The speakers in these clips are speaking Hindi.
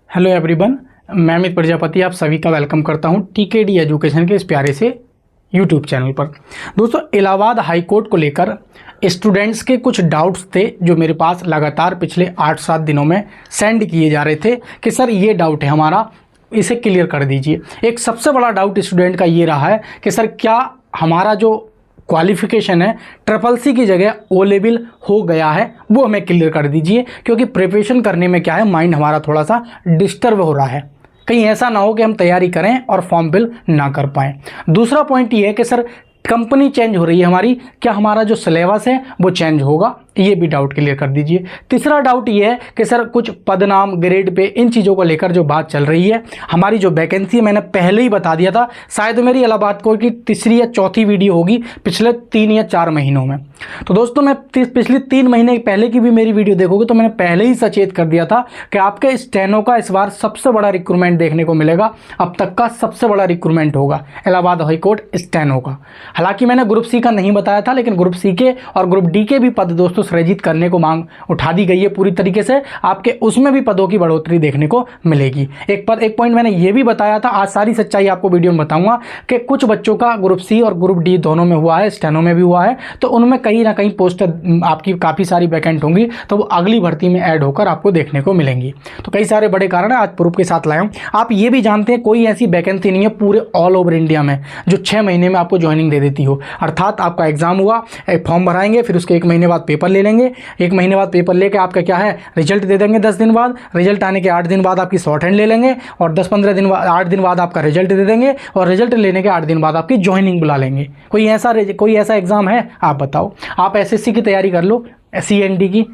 हेलो एवरीवन, मैं अमित प्रजापति आप सभी का वेलकम करता हूं टीकेडी एजुकेशन के इस प्यारे से यूट्यूब चैनल पर। दोस्तों, इलाहाबाद हाई कोर्ट को लेकर स्टूडेंट्स के कुछ डाउट्स थे जो मेरे पास लगातार पिछले 8-7 दिनों में सेंड किए जा रहे थे कि सर ये डाउट है हमारा, इसे क्लियर कर दीजिए। एक सबसे बड़ा डाउट स्टूडेंट का ये रहा है कि सर क्या हमारा जो क्वालिफिकेशन है ट्रिपल-सी की जगह ओ लेवल हो गया है, वो हमें क्लियर कर दीजिए। क्योंकि प्रिपरेशन करने में क्या है, माइंड हमारा थोड़ा सा डिस्टर्ब हो रहा है, कहीं ऐसा ना हो कि हम तैयारी करें और फॉर्म फिल ना कर पाएँ। दूसरा पॉइंट ये है कि सर कंपनी चेंज हो रही है हमारी, क्या हमारा जो सिलेबस है वो चेंज होगा, ये भी डाउट क्लियर कर दीजिए। तीसरा डाउट ये है कि सर कुछ पदनाम, ग्रेड पे, इन चीज़ों को लेकर जो बात चल रही है, हमारी जो वैकेंसी है मैंने पहले ही बता दिया था, शायद मेरी इलाहाबाद कोर्ट की तीसरी या चौथी वीडियो होगी पिछले 3 या 4 महीनों में। तो दोस्तों, मैं पिछले 3 महीने पहले की भी मेरी वीडियो देखोगे तो मैंने पहले ही सचेत कर दिया था कि आपके स्टेनो का इस बार सबसे बड़ा रिक्रूटमेंट देखने को मिलेगा, अब तक का सबसे बड़ा रिक्रूटमेंट होगा इलाहाबाद हाई कोर्ट स्टेनो का। हालांकि मैंने ग्रुप सी का नहीं बताया था, लेकिन ग्रुप सी के और ग्रुप डी के भी पद दोस्तों सृजित करने को मांग उठा दी गई है पूरी तरीके से। आपके उसमें भी पदों की बढ़ोतरी देखने को मिलेगी। एक पॉइंट मैंने ये भी बताया था, आज सारी सच्चाई आपको वीडियो में बताऊंगा कि कुछ बच्चों का ग्रुप सी और ग्रुप डी दोनों में हुआ है, स्टेनो में भी हुआ है, तो उनमें कहीं ना कहीं पोस्ट आपकी काफ़ी सारी वैकेंट होंगी, तो वो अगली भर्ती में ऐड होकर आपको देखने को मिलेंगी। तो कई सारे बड़े कारण है, आज प्रूफ के साथ लाया हूँ। आप ये भी जानते हैं कोई ऐसी वैकेंसी नहीं है पूरे ऑल ओवर इंडिया में जो 6 महीने में आपको ज्वाइनिंग दे देती हो। अर्थात आपका एग्जाम हुआ, एक फॉर्म भराएंगे, फिर उसके 1 महीने बाद पेपर ले लेंगे, 1 महीने बाद पेपर लेके आपका क्या है रिजल्ट दे देंगे 10 दिन बाद, रिजल्ट आने के 8 दिन बाद आपकी शॉर्ट हैंड ले लेंगे, और 10-15 दिन बाद 8 दिन बाद आपका रिजल्ट दे देंगे, और रिजल्ट लेने के 8 दिन बाद आपकी ज्वाइनिंग बुला लेंगे। कोई ऐसा एग्जाम है? आप बताओ। आप एसएससी की तैयारी कर लो, सीएनडी की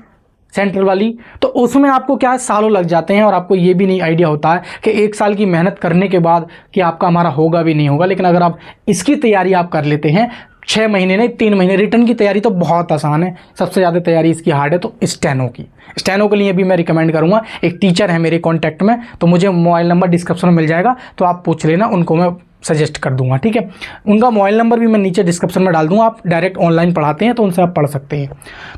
सेंट्रल वाली, तो उसमें आपको क्या है सालों लग जाते हैं, और आपको ये भी नहीं आइडिया होता है कि 1 साल की मेहनत करने के बाद कि आपका हमारा होगा भी नहीं होगा। लेकिन अगर आप इसकी तैयारी आप कर लेते हैं 6 महीने नहीं 3 महीने, रिटर्न की तैयारी तो बहुत आसान है, सबसे ज़्यादा तैयारी इसकी हार्ड है तो स्टेनो की। स्टेनो के लिए भी मैं रिकमेंड करूंगा, एक टीचर है मेरे कॉन्टैक्ट में, तो मुझे मोबाइल नंबर डिस्क्रिप्शन में मिल जाएगा, तो आप पूछ लेना, उनको मैं सजेस्ट कर दूंगा, ठीक है। उनका मोबाइल नंबर भी मैं नीचे डिस्क्रिप्शन में डाल दूंगा, आप डायरेक्ट ऑनलाइन पढ़ाते हैं तो उनसे आप पढ़ सकते हैं।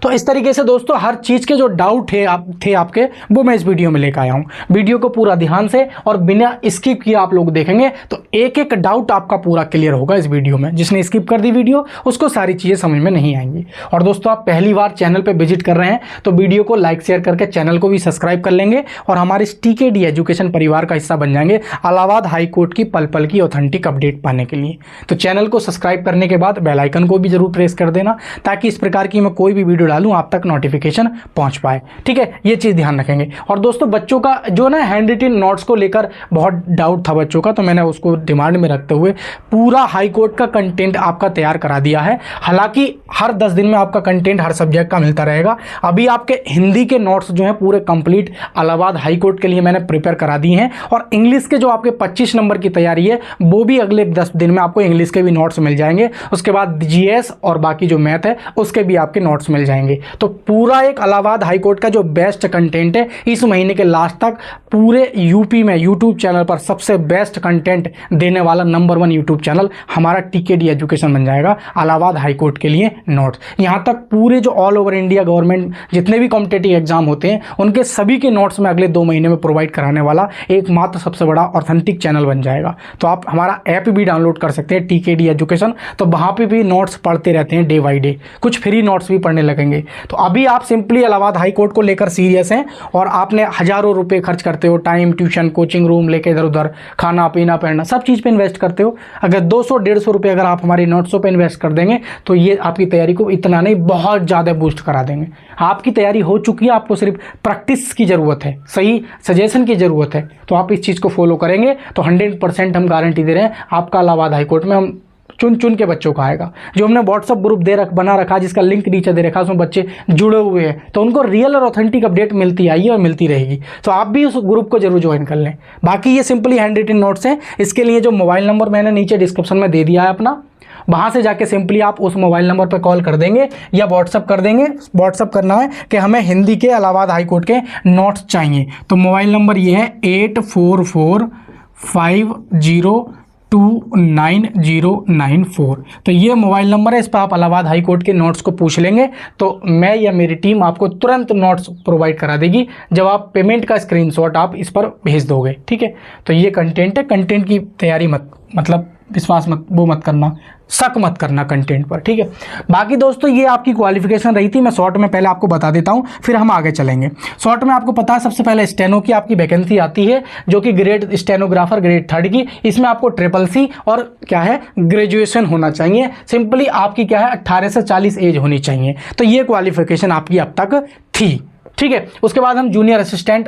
तो इस तरीके से दोस्तों हर चीज़ के जो डाउट थे आपके, वो मैं इस वीडियो में लेकर आया हूँ। वीडियो को पूरा ध्यान से और बिना स्किप किए आप लोग देखेंगे तो एक एक डाउट आपका पूरा क्लियर होगा इस वीडियो में। जिसने स्किप कर दी वीडियो उसको सारी चीज़ें समझ में नहीं आएंगी। और दोस्तों, आप पहली बार चैनल पर विजिट कर रहे हैं तो वीडियो को लाइक शेयर करके चैनल को भी सब्सक्राइब कर लेंगे और हमारे टीकेडी एजुकेशन परिवार का हिस्सा बन जाएंगे, इलाहाबाद हाई कोर्ट की पल पल की ऑथेंटिक अपडेट पाने के लिए। तो चैनल को सब्सक्राइब करने के बाद बेल आइकन को भी जरूर प्रेस कर देना, ताकि इस प्रकार की मैं कोई भी वीडियो डालूं आप तक नोटिफिकेशन पहुंच पाए, ठीक है। ये चीज़ ध्यान रखेंगे। और दोस्तों, बच्चों का जो ना हैंड रिटन नोट्स को लेकर बहुत डाउट था बच्चों का, तो मैंने उसको डिमांड में रखते हुए पूरा हाई कोर्ट का कंटेंट आपका तैयार करा दिया है। हालांकि हर 10 दिन में आपका कंटेंट हर सब्जेक्ट का मिलता रहेगा। अभी आपके हिंदी के नोट्स जो है पूरे कंप्लीट इलाहाबाद हाई कोर्ट के लिए मैंने प्रिपेयर करा दिए हैं, और इंग्लिश के जो आपके 25 नंबर की तैयारी है वो भी अगले 10 दिन में आपको इंग्लिश के भी नोट्स मिल जाएंगे। उसके बाद जीएस और बाकी जो मैथ है उसके भी आपके नोट्स मिल जाएंगे। तो पूरा एक इलाहाबाद हाई कोर्ट का जो बेस्ट कंटेंट है, इस महीने के लास्ट तक पूरे यूपी में यूट्यूब चैनल पर सबसे बेस्ट कंटेंट देने वाला नंबर 1 यूट्यूब चैनल हमारा टीकेडी एजुकेशन बन जाएगा। इलाहाबाद हाई कोर्ट के लिए नोट्स, यहाँ तक पूरे जो ऑल ओवर इंडिया गवर्नमेंट जितने भी कॉम्पिटिटिव एग्जाम होते हैं उनके सभी के नोट्स में अगले 2 महीने में प्रोवाइड कराने वाला एकमात्र सबसे बड़ा ऑथेंटिक चैनल बन जाएगा। तो आप हमारा ऐप भी डाउनलोड कर सकते हैं टीकेडी एजुकेशन, तो वहाँ पे भी नोट्स पढ़ते रहते हैं डे बाय डे, कुछ फ्री नोट्स भी पढ़ने लगेंगे। तो अभी आप सिंपली इलाहाबाद हाई कोर्ट को लेकर सीरियस हैं और आपने हज़ारों रुपए खर्च करते हो, टाइम, ट्यूशन, कोचिंग रूम लेके इधर उधर, खाना पीना पहनना सब चीज़ पे इन्वेस्ट करते हो। अगर 200-150 रुपये अगर आप हमारी नोट्सों पे इन्वेस्ट कर देंगे तो ये आपकी तैयारी को इतना नहीं बहुत ज़्यादा बूस्ट करा देंगे। आपकी तैयारी हो चुकी है, आपको सिर्फ प्रैक्टिस की ज़रूरत है, सही सजेशन की ज़रूरत है। तो आप इस चीज़ को फॉलो करेंगे तो 100% हम गारंटी दे रहे हैं आपका इलाहाबाद हाई कोर्ट में हम चुन के बच्चों का आएगा। जो हमने व्हाट्सअप ग्रुप बना रखा, जिसका लिंक नीचे दे रखा, उसमें बच्चे जुड़े हुए हैं, तो उनको रियल और ऑथेंटिक अपडेट मिलती आई है और मिलती रहेगी। तो आप भी उस ग्रुप को जरूर ज्वाइन कर लें। बाकी ये सिंपली हैंड रिटन नोट्स हैं, इसके लिए जो मोबाइल नंबर मैंने नीचे डिस्क्रिप्शन में दे दिया है अपना, वहाँ से जाके सिंपली आप उस मोबाइल नंबर पर कॉल कर देंगे या व्हाट्सअप कर देंगे। व्हाट्सअप करना है कि हमें हिंदी के इलाहाबाद हाई कोर्ट के नोट्स चाहिए, तो मोबाइल नंबर ये है 84450 2994। तो ये मोबाइल नंबर है, इस पर आप इलाहाबाद हाई कोर्ट के नोट्स को पूछ लेंगे तो मैं या मेरी टीम आपको तुरंत नोट्स प्रोवाइड करा देगी जब आप पेमेंट का स्क्रीनशॉट आप इस पर भेज दोगे। ठीक है, तो ये कंटेंट है, कंटेंट की तैयारी मतलब विश्वास मत करना, शक मत करना कंटेंट पर। ठीक है, बाकी दोस्तों ये आपकी क्वालिफिकेशन रही थी, मैं शॉर्ट में पहले आपको बता देता हूं, फिर हम आगे चलेंगे। शॉर्ट में आपको पता है सबसे पहले स्टेनो की आपकी वैकेंसी आती है जो कि ग्रेड स्टेनोग्राफर ग्रेड 3 की। इसमें आपको CCC और क्या है ग्रेजुएशन होना चाहिए। सिंपली आपकी क्या है 18 से 40 एज होनी चाहिए। तो ये क्वालिफिकेशन आपकी अब तक थी। ठीक है, उसके बाद हम जूनियर असिस्टेंट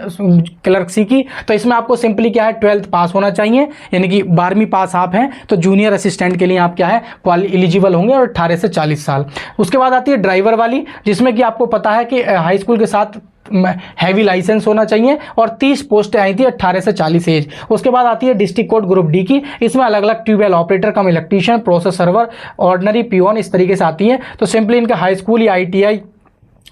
क्लर्क सी की, तो इसमें आपको सिंपली क्या है 12th पास होना चाहिए, यानी कि 12वीं पास आप हैं तो जूनियर असिस्टेंट के लिए आप क्या है एलिजिबल होंगे और 18 से 40 साल। उसके बाद आती है ड्राइवर वाली, जिसमें कि आपको पता है कि हाई स्कूल के साथ हैवी लाइसेंस होना चाहिए और 30 पोस्टें आई थी 18 से 40 एज। उसके बाद आती है डिस्ट्रिक्ट कोर्ट ग्रुप डी की, इसमें अलग अलग tubewell operator cum electrician, process server, ordinary peon, इस तरीके से आती है। तो सिंपली इनका हाई स्कूल या ITI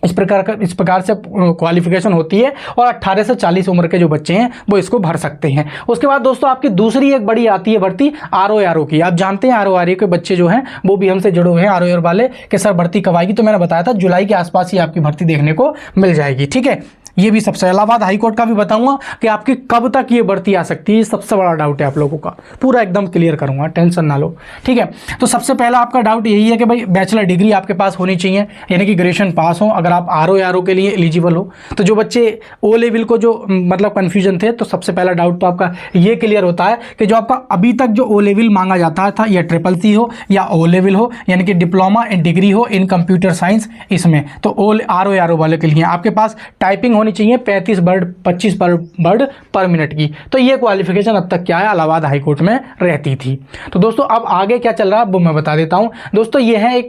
इस प्रकार से क्वालिफिकेशन होती है और 18 से 40 उम्र के जो बच्चे हैं वो इसको भर सकते हैं। उसके बाद दोस्तों आपकी दूसरी एक बड़ी आती है भर्ती RO की। आप जानते हैं RO के बच्चे जो हैं वो भी हमसे जुड़े हुए हैं RO वाले कि सर भर्ती कब आएगी, तो मैंने बताया था जुलाई के आसपास ही आपकी भर्ती देखने को मिल जाएगी। ठीक है, ये भी सबसे इलाहाबाद हाई कोर्ट का भी बताऊंगा कि आपकी कब तक ये भर्ती आ सकती है, सबसे बड़ा डाउट है आप लोगों का, पूरा एकदम क्लियर करूंगा, टेंशन ना लो। ठीक है, तो सबसे पहला आपका डाउट यही है कि भाई बैचलर डिग्री आपके पास होनी चाहिए, यानी कि ग्रेजुएशन पास हो अगर आप RO के लिए एलिजिबल हो। तो जो बच्चे O लेवल को जो मतलब कन्फ्यूजन थे, तो सबसे पहला डाउट तो आपका ये क्लियर होता है कि जो आपका अभी तक जो O लेवल मांगा जाता था या CCC हो या O लेवल हो, यानी कि डिप्लोमा इन डिग्री हो इन कंप्यूटर साइंस, इसमें तो RO वाले के लिए आपके पास टाइपिंग होनी चाहिए 35 वर्ड 25 वर्ड पर मिनट की। तो ये क्वालिफिकेशन अब तक क्या है इलाहाबाद हाई कोर्ट में रहती थी। तो दोस्तों अब आगे क्या चल रहा है वो मैं बता देता हूं। दोस्तों ये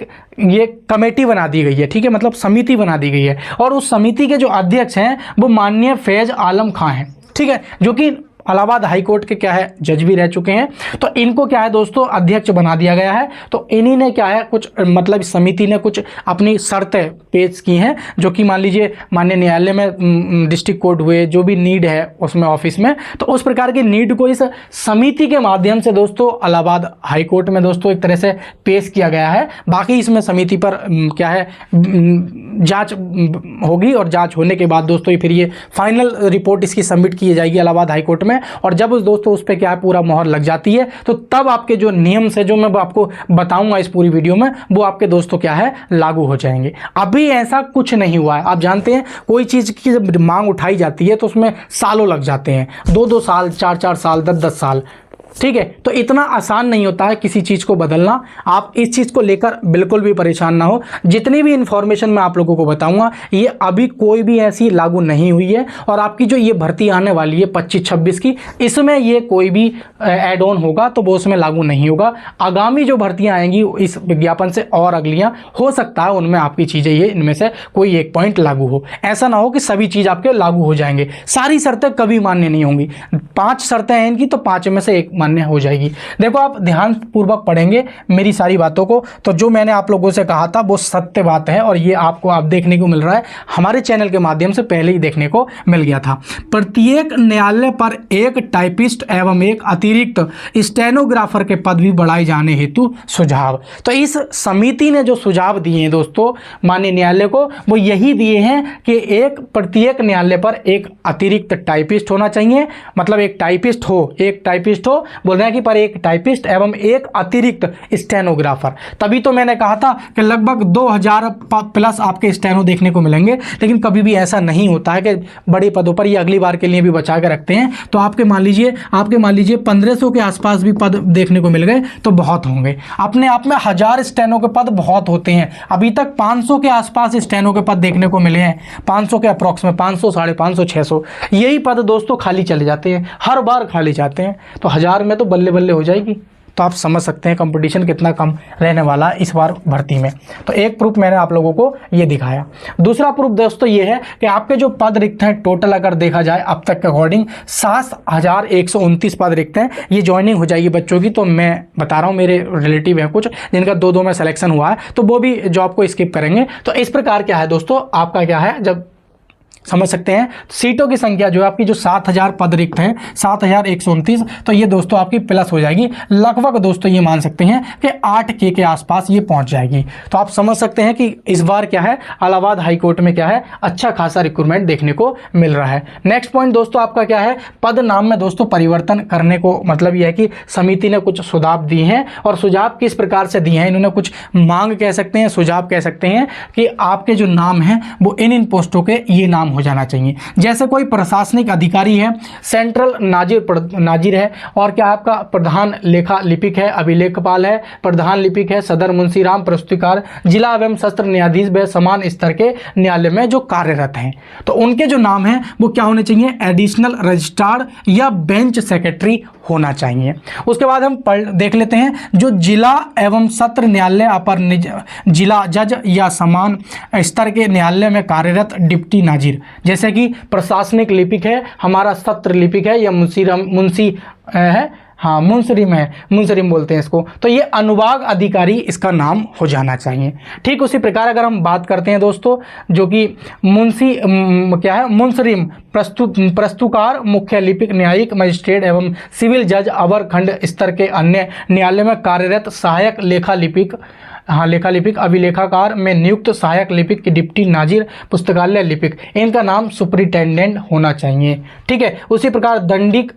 कमेटी बना दी गई है, ठीक है, मतलब समिति बना दी गई है और उस समिति के जो अध्यक्ष हैं वो माननीय फैज आलम खां हैं। ठीक है, जो कि इलाहाबाद हाई कोर्ट के क्या है जज भी रह चुके हैं। तो इनको क्या है दोस्तों अध्यक्ष बना दिया गया है। तो इन्हीं ने क्या है कुछ मतलब समिति ने कुछ अपनी शर्तें पेश की हैं, जो कि मान लीजिए माननीय न्यायालय में डिस्ट्रिक्ट कोर्ट हुए जो भी नीड है उसमें ऑफिस में, तो उस प्रकार की नीड को इस समिति के माध्यम से दोस्तों इलाहाबाद हाई कोर्ट में दोस्तों एक तरह से पेश किया गया है। बाकी इसमें समिति पर क्या है जांच होगी और जांच होने के बाद दोस्तों फिर ये फाइनल रिपोर्ट इसकी सबमिट की जाएगी इलाहाबाद हाई कोर्ट में। और जब उस दोस्तों उस पर क्या है पूरा मोहर लग जाती है तो तब आपके जो नियम से जो मैं आपको बताऊंगा इस पूरी वीडियो में वो आपके दोस्तों क्या है लागू हो जाएंगे। अभी ऐसा कुछ नहीं हुआ है। आप जानते हैं कोई चीज़ की जब मांग उठाई जाती है तो उसमें सालों लग जाते हैं, 2-2 साल 4-4 साल 10-10 साल। ठीक है, तो इतना आसान नहीं होता है किसी चीज़ को बदलना। आप इस चीज़ को लेकर बिल्कुल भी परेशान ना हो। जितनी भी इंफॉर्मेशन मैं आप लोगों को बताऊंगा ये अभी कोई भी ऐसी लागू नहीं हुई है और आपकी जो ये भर्ती आने वाली है 25-26 की, इसमें ये कोई भी एड ऑन होगा तो वो उसमें लागू नहीं होगा। आगामी जो भर्तियां आएंगी इस विज्ञापन से और अगलियां हो सकता है उनमें आपकी चीज़ें ये इनमें से कोई एक पॉइंट लागू हो। ऐसा ना हो कि सभी चीज़ आपके लागू हो जाएंगे। सारी शर्तें कभी मान्य नहीं होंगी। 5 शर्तें हैं इनकी तो 5 में से एक मान्य हो जाएगी। देखो आप ध्यान पूर्वक पढ़ेंगे मेरी सारी बातों को तो जो मैंने आप लोगों से कहा था वो सत्य बात है और ये आपको आप देखने को मिल रहा है, हमारे चैनल के माध्यम से पहले ही देखने को मिल गया था। प्रत्येक न्यायालय पर एक टाइपिस्ट एवं एक अतिरिक्त स्टेनोग्राफर के पद भी बढ़ाए जाने हेतु सुझाव। तो इस समिति ने जो सुझाव दिए हैं दोस्तों माननीय न्यायालय को वो यही दिए हैं कि प्रत्येक न्यायालय पर एक अतिरिक्त टाइपिस्ट होना चाहिए, मतलब एक टाइपिस्ट हो बोल रहे हैं कि पर एक टाइपिस्ट एवं एक अतिरिक्त स्टेनोग्राफर। तभी तो मैंने कहा था कि लगभग 2000 प्लस आपके स्टेनो देखने को मिलेंगे, लेकिन कभी भी ऐसा नहीं होता है कि बड़े पदों पर ये अगली बार के लिए भी बचा के रखते हैं। तो आपके मान लीजिए 1500 के आसपास भी पद देखने को मिल गए तो बहुत होंगे। अपने आप में 1000 स्टेनो के पद बहुत होते हैं। अभी तक 500 के आसपास स्टेनो के पद देखने को मिले हैं, 500 के अप्रॉक्स में 500, 550, 600 यही पद दोस्तों खाली चले जाते हैं, हर बार खाली जाते हैं। तो 1000 में तो बल्ले बल्ले हो जाएगी। तो आप समझ सकते हैं कंपटीशन कितना कम रहने वाला इस बार भर्ती में। तो एक प्रूफ मैंने आप लोगों को ये दिखाया। दूसरा प्रूफ दोस्तों ये है कि आपके जो पद रिक्त हैं टोटल अगर देखा जाए अब तक के अकॉर्डिंग 7129 पद रिक्त हैं। ये ज्वाइनिंग हो जाएगी बच्चों की। तो मैं बता रहा हूँ मेरे रिलेटिव हैं कुछ जिनका 2-2 में सिलेक्शन हुआ है तो वो भी जॉब को स्किप करेंगे। तो इस प्रकार क्या है दोस्तों आपका क्या है जब समझ सकते हैं। सीटों की संख्या जो है आपकी, जो 7000 पद रिक्त हैं, 7129, तो ये दोस्तों आपकी प्लस हो जाएगी, लगभग दोस्तों ये मान सकते हैं कि 8K के आसपास ये पहुंच जाएगी। तो आप समझ सकते हैं कि इस बार क्या है, इलाहाबाद हाई कोर्ट में क्या है, अच्छा खासा रिक्रूटमेंट देखने को मिल रहा है। नेक्स्ट पॉइंट दोस्तों आपका क्या है, पद नाम में दोस्तों परिवर्तन करने को मतलब यह है कि समिति ने कुछ सुझाव दिए हैं, और सुझाव किस प्रकार से दिए हैं, इन्होंने कुछ मांग कह सकते हैं, सुझाव कह सकते हैं कि आपके जो नाम हैं वो इन पोस्टों के ये नाम हो जाना चाहिए। जैसे कोई प्रशासनिक अधिकारी है, सेंट्रल नाजिर है, और क्या आपका प्रधान लेखा लिपिक है, अभिलेखपाल है, प्रधान लिपिक है, सदर मुंशीराम प्रस्तुतिकार, जिला एवं सत्र न्यायाधीश व समान स्तर के न्यायालय में जो कार्यरत हैं, तो उनके जो नाम हैं वो क्या होने चाहिए, एडिशनल रजिस्ट्रार या बेंच सेक्रेटरी होना चाहिए। उसके बाद हम देख लेते हैं जो जिला एवं सत्र न्यायालय, अपर जिला जज या समान स्तर के न्यायालय में कार्यरत डिप्टी नाजिर, जैसे कि प्रशासनिक लिपिक है, हमारा सत्र लिपिक है, या मुंशी है, हाँ मुंसरिम है, मुंसरिम बोलते हैं इसको, तो ये अनुभाग अधिकारी इसका नाम हो जाना चाहिए। ठीक उसी प्रकार अगर हम बात करते हैं दोस्तों, जो कि मुंशी क्या है, मुंसरिम प्रस्तुकार, मुख्य लिपिक, न्यायिक मजिस्ट्रेट एवं सिविल जज, अवर खंड स्तर के अन्य न्यायालय में कार्यरत सहायक लेखा लिपिक, हाँ लेखा लिपिक, अभिलेखाकार में नियुक्त सहायक लिपिक की डिप्टी नाजिर, पुस्तकालय लिपिक, इनका नाम सुपरिटेंडेंट होना चाहिए। ठीक है, उसी प्रकार दंडिक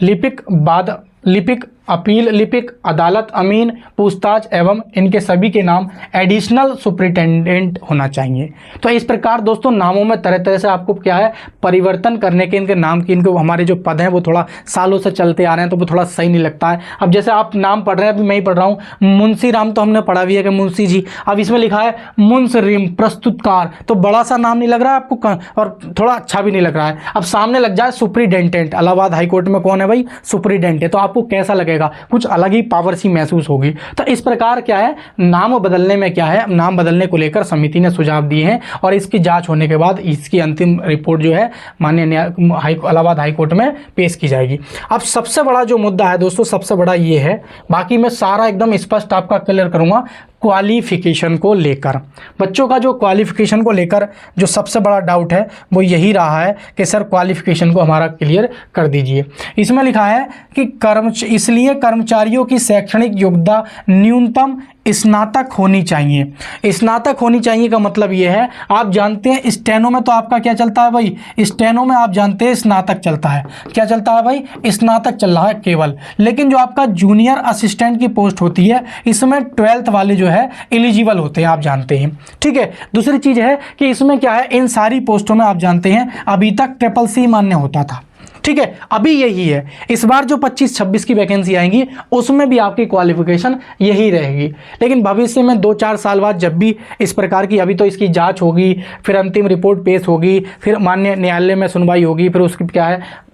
लिपिक, बाद लिपिक, अपील लिपिक, अदालत अमीन, पूछताछ एवं इनके सभी के नाम एडिशनल सुपरिटेंडेंट होना चाहिए। तो इस प्रकार दोस्तों नामों में तरह तरह से आपको क्या है, परिवर्तन करने के इनके नाम की, इनको हमारे जो पद हैं वो थोड़ा सालों से चलते आ रहे हैं, तो वो थोड़ा सही नहीं लगता है। अब जैसे आप नाम पढ़ रहे हैं, अभी मैं ही पढ़ रहा हूँ, मुंशी राम तो हमने पढ़ा भी है कि मुंशी जी, अब इसमें लिखा है मुंसरिम प्रस्तुतकार, तो बड़ा सा नाम नहीं लग रहा है आपको, और थोड़ा अच्छा भी नहीं लग रहा है। अब सामने लग जाए सुपरिटेंडेंट, इलाहाबाद हाईकोर्ट में कौन है भाई, सुपरिटेंडेंट, तो आपको कैसा लगेगा, कुछ अलग ही पावर सी महसूस होगी। तो इस प्रकार क्या है, नाम बदलने में क्या है, नाम बदलने को लेकर समिति ने सुझाव दिए हैं, और इसकी जांच होने के बाद इसकी अंतिम रिपोर्ट जो है माननीय इलाहाबाद हाईकोर्ट में पेश की जाएगी। अब सबसे बड़ा जो मुद्दा है दोस्तों, सबसे बड़ा ये है, बाकी मैं सारा एकदम स्पष्ट आपका क्लियर करूंगा, क्वालिफिकेशन को लेकर। बच्चों का जो क्वालिफिकेशन को लेकर जो सबसे बड़ा डाउट है वो यही रहा है कि सर क्वालिफिकेशन को हमारा क्लियर कर दीजिए। इसमें लिखा है कि इसलिए कर्मचारियों की शैक्षणिक योग्यता न्यूनतम स्नातक होनी चाहिए। स्नातक होनी चाहिए का मतलब ये है, आप जानते हैं स्टेनो में तो आपका क्या चलता है भाई, स्टेनो में आप जानते हैं स्नातक चलता है, क्या चलता है भाई, स्नातक चल रहा है केवल। लेकिन जो आपका जूनियर असिस्टेंट की पोस्ट होती है, इसमें 12th वाले जो है एलिजिबल होते हैं, आप जानते हैं। ठीक है, दूसरी चीज़ है कि इसमें क्या है, इन सारी पोस्टों में आप जानते हैं अभी तक CCC मान्य होता था। ठीक है, अभी यही है, इस बार जो 25-26 की वैकेंसी आएंगी उसमें भी आपकी क्वालिफिकेशन यही रहेगी। लेकिन भविष्य में 2-4 साल बाद जब भी इस प्रकार की, अभी तो इसकी जांच होगी, फिर अंतिम रिपोर्ट पेश होगी, फिर माननीय न्यायालय में सुनवाई होगी, फिर उसकी क्या है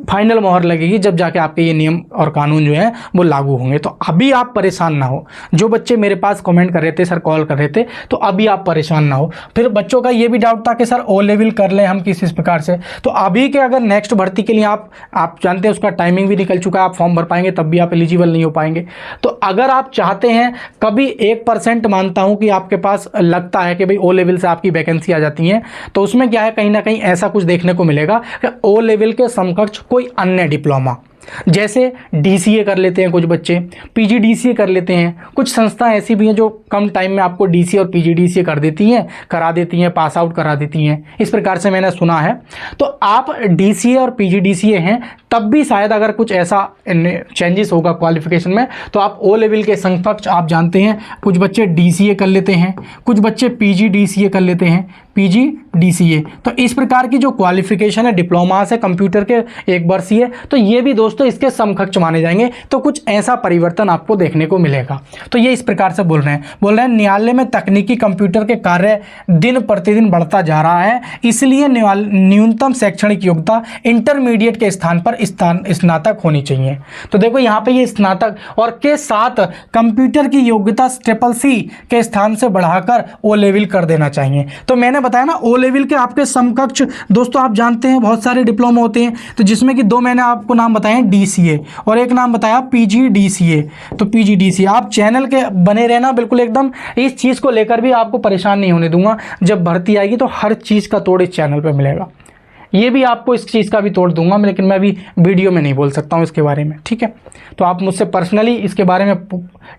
फाइनल मोहर लगेगी, जब जाके आपके ये नियम और कानून जो है वो लागू होंगे। तो अभी आप परेशान ना हो। जो बच्चे मेरे पास कमेंट कर रहे थे, सर कॉल कर रहे थे, तो अभी आप परेशान ना हो। फिर बच्चों का ये भी डाउट था कि सर O लेवल कर लें हम किस प्रकार से, तो अभी के अगर नेक्स्ट भर्ती के लिए आप जानते हैं उसका टाइमिंग भी निकल चुका है, आप फॉर्म भर पाएंगे तब भी आप एलिजिबल नहीं हो पाएंगे। तो अगर आप चाहते हैं, कभी 1% मानता हूँ कि आपके पास लगता है कि भाई O लेवल से आपकी वैकेंसी आ जाती है, तो उसमें क्या है, कहीं ना कहीं ऐसा कुछ देखने को मिलेगा कि O लेवल के समकक्ष कोई अन्य डिप्लोमा, जैसे DCA कर लेते हैं कुछ बच्चे, PGDCA कर लेते हैं, कुछ संस्थाएं ऐसी भी हैं जो कम टाइम में आपको DCA और PGDCA करा देती हैं, पास आउट करा देती हैं, इस प्रकार से मैंने सुना है। तो आप DCA और PGDCA हैं, तब भी शायद अगर कुछ ऐसा चेंजेस होगा क्वालिफिकेशन में, तो आप O लेवल के समकक्ष, आप जानते हैं कुछ बच्चे DCA कर लेते हैं, कुछ बच्चे PGDCA कर लेते हैं, PGDCA। तो इस प्रकार की जो क्वालिफिकेशन है, डिप्लोमा से कंप्यूटर के 1 वर्षीय, तो ये भी दोस्तों इसके समकक्ष माने जाएंगे। तो कुछ ऐसा परिवर्तन आपको देखने को मिलेगा। तो ये इस प्रकार से बोल रहे हैं न्यायालय में तकनीकी कंप्यूटर के कार्य दिन प्रतिदिन बढ़ता जा रहा है, इसलिए न्यूनतम शैक्षणिक योग्यता इंटरमीडिएट के स्थान पर स्नातक होनी चाहिए। तो देखो यहाँ पे ये स्नातक और के साथ कंप्यूटर की योग्यता CCC के स्थान से बढ़ाकर O लेवल कर देना चाहिए। तो मैंने बताया ना, O लेवल के आपके समकक्ष दोस्तों आप जानते हैं बहुत सारे डिप्लोमा होते हैं, तो जिसमें कि 2 मैंने आपको नाम बताए हैं, DCA और एक नाम बताया PGDCA। तो PGDCA आप चैनल के बने रहना बिल्कुल एकदम, इस चीज़ को लेकर भी आपको परेशान नहीं होने दूंगा। जब भर्ती आएगी तो हर चीज़ का तोड़ इस चैनल पे मिलेगा। ये भी आपको इस चीज़ का भी तोड़ दूंगा मैं, लेकिन मैं अभी वीडियो में नहीं बोल सकता हूँ इसके बारे में, ठीक है। तो आप मुझसे पर्सनली इसके बारे में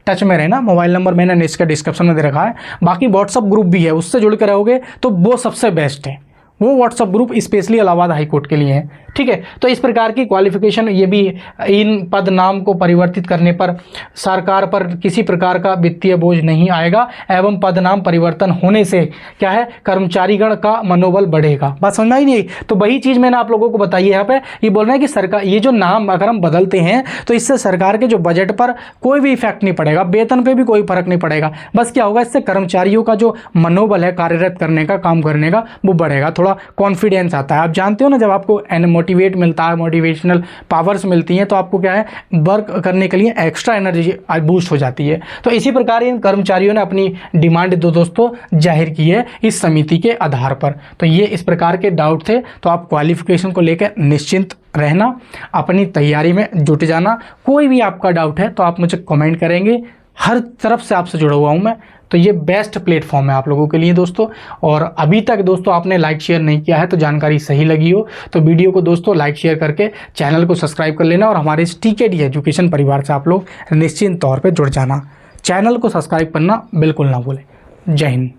टच में रहना। मोबाइल नंबर मैंने इसका डिस्क्रिप्शन में दे रखा है, बाकी व्हाट्सअप ग्रुप भी है, उससे जुड़ के रहोगे तो वो सबसे बेस्ट है। वो WhatsApp group specially Allahabad high court के लिए है, ठीक है। तो इस प्रकार की क्वालिफिकेशन, ये भी इन पद नाम को परिवर्तित करने पर सरकार पर किसी प्रकार का वित्तीय बोझ नहीं आएगा एवं पद नाम परिवर्तन होने से क्या है, कर्मचारीगण का मनोबल बढ़ेगा। बात समझ में आई नहीं? तो वही चीज़ मैंने आप लोगों को बताई है। यहाँ पे ये बोल रहे हैं कि सरकार, ये जो नाम अगर हम बदलते हैं तो इससे सरकार के जो बजट पर कोई भी इफेक्ट नहीं पड़ेगा, वेतन पे भी कोई फर्क नहीं पड़ेगा। बस क्या होगा, इससे कर्मचारियों का जो मनोबल है कार्यरत करने का, काम करने का, वो बढ़ेगा, थोड़ा कॉन्फिडेंस आता है। आप जानते हो ना, जब आपको मोटिवेट मिलता है, मोटिवेशनल पावर्स मिलती हैं, तो आपको क्या है, वर्क करने के लिए एक्स्ट्रा एनर्जी बूस्ट हो जाती है। तो इसी प्रकार इन कर्मचारियों ने अपनी डिमांड दोस्तों जाहिर की है इस समिति के आधार पर। तो ये इस प्रकार के डाउट थे। तो आप क्वालिफिकेशन को लेकर निश्चिंत रहना, अपनी तैयारी में जुट जाना। कोई भी आपका डाउट है तो आप मुझे कमेंट करेंगे, हर तरफ से आपसे जुड़ा हुआ हूँ मैं। तो ये बेस्ट प्लेटफॉर्म है आप लोगों के लिए दोस्तों। और अभी तक दोस्तों आपने लाइक शेयर नहीं किया है, तो जानकारी सही लगी हो तो वीडियो को दोस्तों लाइक शेयर करके चैनल को सब्सक्राइब कर लेना, और हमारे इस टीकेडी एजुकेशन परिवार से आप लोग निश्चित तौर पे जुड़ जाना। चैनल को सब्सक्राइब करना बिल्कुल ना भूलें। जय हिंद।